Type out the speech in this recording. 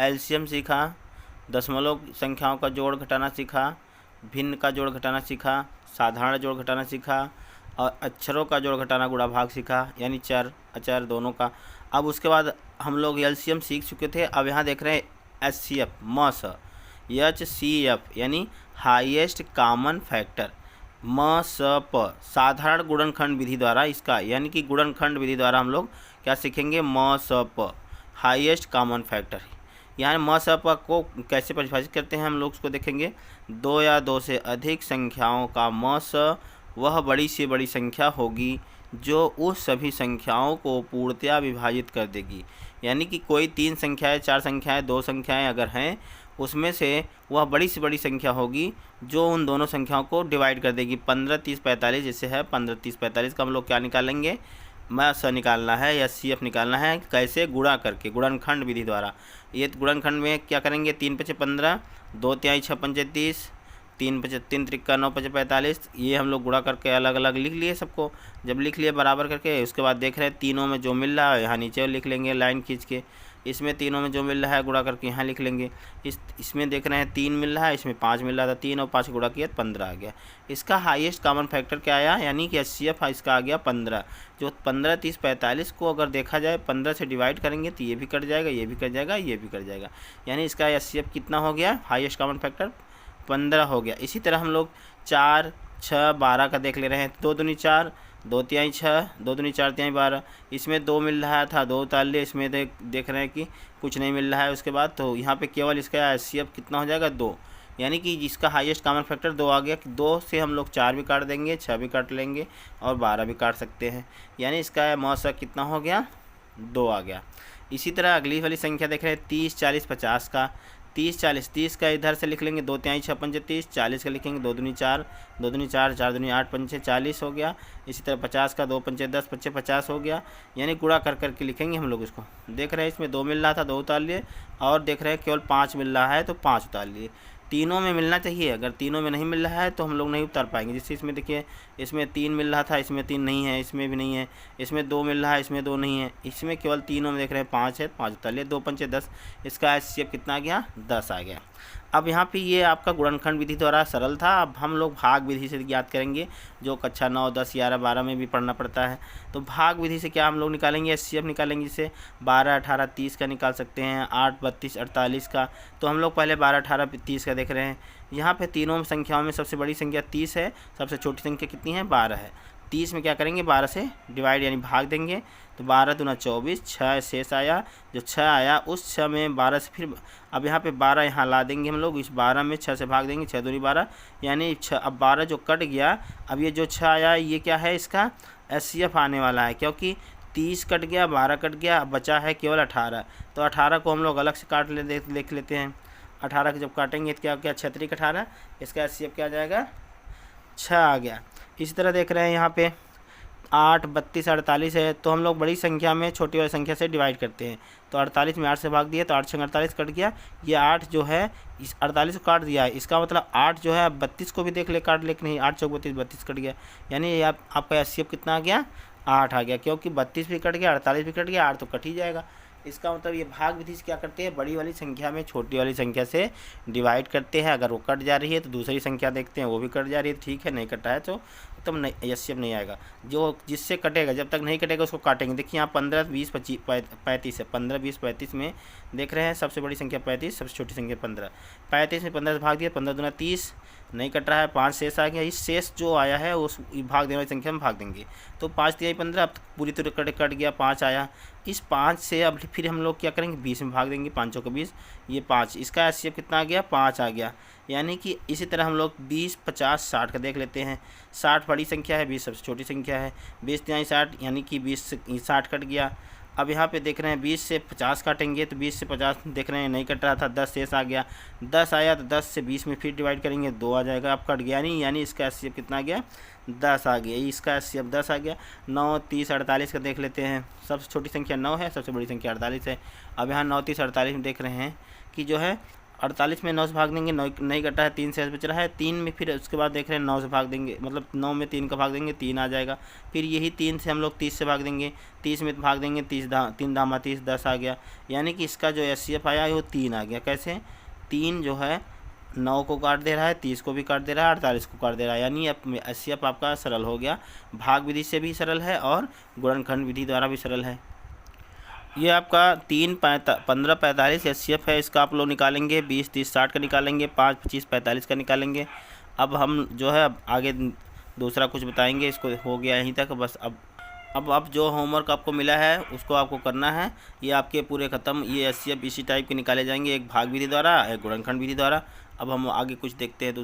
LCM सीखा, दशमलव संख्याओं का जोड़ घटाना सीखा, भिन्न का जोड़ घटाना सीखा, साधारण जोड़ घटाना सीखा और अक्षरों का जोड़ घटाना गुणा भाग सीखा, यानी चर अचर दोनों का। अब उसके बाद हम लोग एलसीएम सीख चुके थे। अब यहाँ देख रहे हैं एचसीएफ एचसीएफ यानी हाईएस्ट कॉमन फैक्टर प साधारण गुणनखंड विधि द्वारा इसका, यानी कि गुणनखंड विधि द्वारा हम लोग क्या सीखेंगे, प हाईएस्ट कॉमन फैक्टर। यहाँ प को कैसे परिभाषित करते हैं हम लोग उसको देखेंगे। दो या दो से अधिक संख्याओं का स वह बड़ी से बड़ी संख्या होगी जो उस सभी संख्याओं को पूर्णतया विभाजित कर देगी। यानी कि कोई 3 संख्याएं, 4 संख्याएं, 2 संख्याएं अगर हैं, उसमें से वह बड़ी से बड़ी संख्या होगी जो उन दोनों संख्याओं को डिवाइड कर देगी। 15, 30, 45 जैसे है 15, 30, 45 का हम लोग क्या निकालेंगे, निकालना है या CF निकालना है। कैसे, गुणा करके, गुणनखंड विधि द्वारा। ये गुणनखंड में क्या करेंगे, 3 × 5 = 15, 2 × 6 = 30, 3 × 3 = 9, 5 × 45। ये हम लोग गुणा करके अलग अलग लिख लिए सबको। जब लिख लिए बराबर करके, उसके बाद देख रहे हैं तीनों में जो मिल रहा है यहाँ नीचे लिख लेंगे लाइन खींच के। इसमें तीनों में जो मिल रहा है गुणा करके यहाँ लिख लेंगे। इसमें देख रहे हैं 3 मिल रहा है, इसमें 5 मिल रहा था, 3 और 5 गुणा किया 15 आ गया। इसका हाईएस्ट कॉमन फैक्टर क्या आया, यानी कि एचसीएफ इसका आ गया 15। जो 15, 30, 45 को अगर देखा जाए 15 से डिवाइड करेंगे तो ये भी कट जाएगा, ये भी कट जाएगा, ये भी कट जाएगा। यानी इसका एचसीएफ कितना हो गया, हाईएस्ट कॉमन फैक्टर 15 हो गया। इसी तरह हम लोग 4, 6, 12 का देख ले रहे हैं। 2 दूनी 4, 2 तिहाई 6, 2 दूनी 4 तिहाई 12। इसमें 2 मिल रहा था, 2 उतार लिए। इसमें देख रहे हैं कि कुछ नहीं मिल रहा है। उसके बाद तो यहाँ पे केवल इसका एचसीएफ कितना हो जाएगा, 2। यानी कि जिसका हाईएस्ट कॉमन फैक्टर 2 आ गया। 2 से हम लोग 4 भी काट देंगे, 6 भी काट लेंगे और 12 भी काट सकते हैं। यानी इसका मौसा कितना हो गया, 2 आ गया। इसी तरह अगली वाली संख्या देख रहे हैं 30, 40, 50 का। 30, 40, 30 का इधर से लिख लेंगे, 2 तिहाई 6 पंजे 30, 40 का लिखेंगे 2 दूनी 4, 2 दूनी 4, 4 दूनी 8 पंचे 40 हो गया। इसी तरह 50 का 2 पंचे 10, 55 50 हो गया। यानी गुणा कर करके लिखेंगे हम लोग इसको। देख रहे हैं इसमें 2 मिल रहा था, 2 उतार लिए और देख रहे हैं केवल 5 मिल रहा है तो 5 उतार लिए। तीनों में मिलना चाहिए, अगर तीनों में नहीं मिल रहा है तो हम लोग नहीं उतार पाएंगे। जैसे इसमें देखिए, इसमें 3 मिल रहा था, इसमें 3 नहीं है, इसमें भी नहीं है। इसमें 2 मिल रहा है, इसमें 2 नहीं है। इसमें केवल तीनों में देख रहे हैं 5 है, 5 उतार लिए। 2 पंचे 10, इसका एचसीएफ कितना आ गया, 10 आ गया। अब यहाँ पे ये आपका गुणनखंड विधि द्वारा सरल था। अब हम लोग भाग विधि से ज्ञात करेंगे, जो कक्षा 9, 10, 11, 12 में भी पढ़ना पड़ता है। तो भाग विधि से क्या हम लोग निकालेंगे, एचसीएफ निकालेंगे। जैसे 12, 18, 30 का निकाल सकते हैं, 8, 32, 48 का। तो हम लोग पहले 12, 18, 30 का देख रहे हैं। यहाँ पे तीनों संख्याओं में सबसे बड़ी संख्या 30 है, सबसे छोटी संख्या कितनी है, 12 है। 30 में क्या करेंगे, 12 से डिवाइड यानी भाग देंगे। तो 12 दूना 24, 6 शेष आया। जो 6 आया उस 6 में 12 से फिर अब यहाँ पे 12 यहाँ ला देंगे हम लोग। इस 12 में 6 से भाग देंगे, 6 दूनी 12 यानी 6। अब 12 जो कट गया, अब ये जो 6 आया ये क्या है, इसका एचसीएफ आने वाला है। क्योंकि 30 कट गया, 12 कट गया, अब बचा है केवल 18। तो 18 को हम लोग अलग से काट लिख लेते हैं। 18 को जब काटेंगे तो क्या क्या 6 × 18, इसका एचसीएफ क्या आ जाएगा, 6 आ गया। इसी तरह देख रहे हैं यहाँ पे 8, 32, 48 है। तो हम लोग बड़ी संख्या में छोटी वाली संख्या से डिवाइड करते हैं। तो 48 में 8 से भाग दिया तो 8 × 6 = 48 कट गया। ये 8 जो है इस 48 को काट दिया है। इसका मतलब 8 जो है 32 को भी देख ले काट ले कि नहीं, 8 × 4 = 32, 32 कट गया। यानी आपका एचसीएफ कितना आ गया, 8 आ गया। क्योंकि 32 भी कट गया, 48 भी कट गया, 8 तो कट ही जाएगा। इसका मतलब ये भाग विधि से क्या करते हैं, बड़ी वाली संख्या में छोटी वाली संख्या से डिवाइड करते हैं। अगर वो कट जा रही है तो दूसरी संख्या देखते हैं, वो भी कट जा रही है, ठीक है। नहीं कटा है तो तब नहीं एचसीएफ नहीं आएगा। जो जिससे कटेगा, जब तक नहीं कटेगा उसको काटेंगे। देखिए यहाँ 15, 20, 25, 35 है। 15, 20, 35 में देख रहे हैं सबसे बड़ी संख्या 35, सबसे छोटी संख्या 15। 35 में 15 से भाग दिया, 15 दूना 30, नहीं कट रहा है, 5 शेष आ गया। इस शेष जो आया है उस भाग देने वाली संख्या में भाग देंगे। तो 5 तिहाई 15, अब पूरी तरह कट गया, 5 आया। इस 5 से अब फिर हम लोग क्या करेंगे, 20 में भाग देंगे, 5 × 20, ये 5। इसका एचसीएफ कितना आ गया, 5 आ गया। यानी कि इसी तरह हम लोग 20, 50, 60 का देख लेते हैं। 60 बड़ी संख्या है, 20 सबसे छोटी संख्या है। 20 तिहाई 60 यानी कि 20 से 60 कट गया। अब यहाँ पे देख रहे हैं 20 से 50 काटेंगे तो 20 से 50 देख रहे हैं नहीं कट रहा था, 10 शेष आ गया। 10 आया तो 10 से 20 में फिर डिवाइड करेंगे, 2 आ जाएगा। अब कट गया नहीं, यानी इसका एचसीएफ कितना आ गया, 10 आ गया। इसका एचसीएफ 10 आ गया। 9, 30, 48 का देख लेते हैं। सबसे छोटी संख्या 9 है, सबसे बड़ी संख्या 48 है। अब यहाँ 9, 30, 48 में देख रहे हैं कि जो है 48 में 9 से भाग देंगे, 9 नहीं कटा है, 3 से बच रहा है, 3 में फिर उसके बाद देख रहे हैं 9 से भाग देंगे, मतलब 9 में 3 का भाग देंगे 3 आ जाएगा। फिर यही 3 से हम लोग 30 से भाग देंगे, 30 में भाग देंगे 3 दामा 30 10 आ गया। यानी कि इसका जो HCF आया है वो 3 आ गया। कैसे? 3 जो है 9 को काट दे रहा है, 30 को भी काट दे रहा है, 48 को काट दे रहा है। यानी अब HCF आपका सरल हो गया। भाग विधि से भी सरल है और गुणनखंड विधि द्वारा भी सरल है। ये आपका 15 45 HCF है, इसका आप लोग निकालेंगे। 20 30 60 का निकालेंगे, 5 25 45 का निकालेंगे। अब हम जो है अब आगे दूसरा कुछ बताएंगे। इसको हो गया यहीं तक बस। अब जो होमवर्क आपको मिला है उसको आपको करना है। ये आपके पूरे ख़त्म। ये HCF इसी टाइप के निकाले जाएंगे, एक भाग विधि द्वारा, एक गुणनखंड विधि द्वारा। अब हम आगे कुछ देखते हैं।